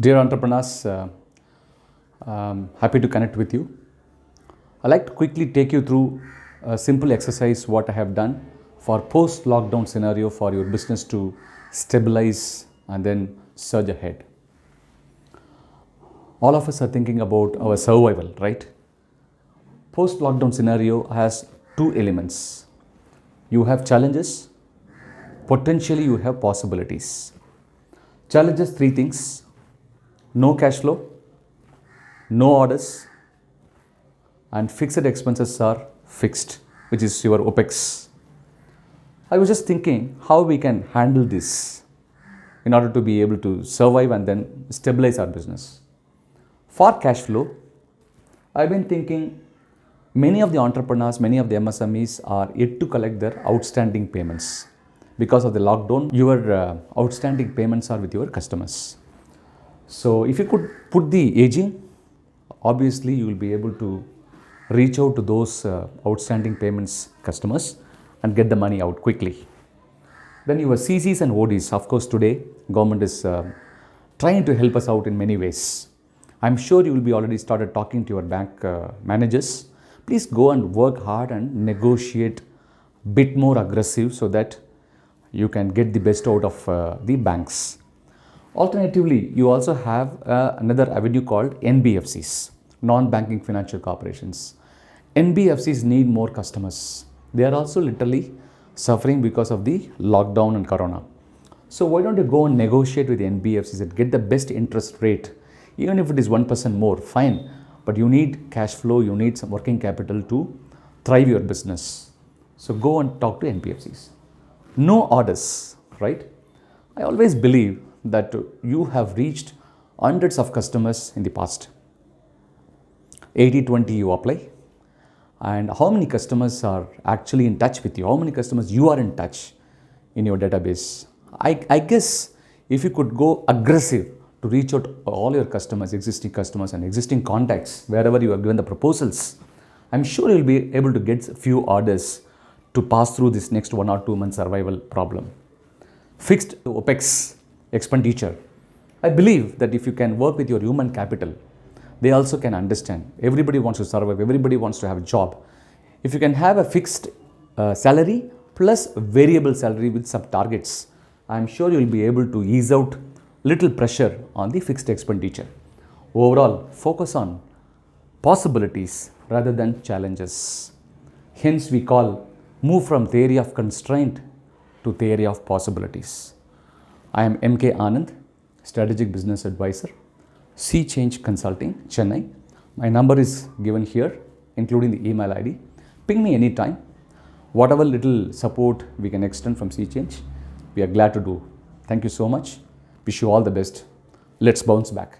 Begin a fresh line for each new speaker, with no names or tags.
Dear entrepreneurs, happy to connect with you. I'd like to quickly take you through a simple exercise what I have done for post-lockdown scenario for your business to stabilize and then surge ahead. All of us are thinking about our survival, right? Post-lockdown scenario has two elements. You have challenges, potentially you have possibilities. Challenges, three things: no cash flow, no orders, and fixed expenses are fixed, which is your OPEX. I was just thinking how we can handle this in order to be able to survive and then stabilize our business. For cash flow, I've been thinking many of the entrepreneurs, many of the MSMEs are yet to collect their outstanding payments. Because of the lockdown, your outstanding payments are with your customers. So if you could put the aging, obviously you will be able to reach out to those outstanding payments customers and get the money out quickly. Then your CCs and ODs, of course today government is trying to help us out in many ways. I'm sure you will be already started talking to your bank managers. Please go and work hard and negotiate a bit more aggressive so that you can get the best out of the banks. Alternatively, you also have another avenue called NBFCs, non-banking financial corporations. NBFCs need more customers. They are also literally suffering because of the lockdown and corona. So why don't you go and negotiate with the NBFCs and get the best interest rate? Even if it is 1% more, fine. But you need cash flow, you need some working capital to thrive your business. So go and talk to NBFCs. No orders, right? I always believe that you have reached hundreds of customers in the past. 80-20 you apply. And how many customers are actually in touch with you? How many customers you are in touch in your database? I guess if you could go aggressive to reach out all your customers and existing contacts, wherever you have given the proposals, I'm sure you'll be able to get a few orders to pass through this next 1 or 2 month survival problem. Fixed OPEX expenditure. I believe that if you can work with your human capital, they also can understand. Everybody wants to survive, everybody wants to have a job. If you can have a fixed salary plus variable salary with some targets, I'm sure you'll be able to ease out little pressure on the fixed expenditure. Overall, focus on possibilities rather than challenges. Hence, we call move from theory of constraint to theory of possibilities. I am M.K. Anand, Strategic Business Advisor, Sea Change Consulting, Chennai. My number is given here, including the email ID. Ping me anytime. Whatever little support we can extend from Sea Change, we are glad to do. Thank you so much. Wish you all the best. Let's bounce back.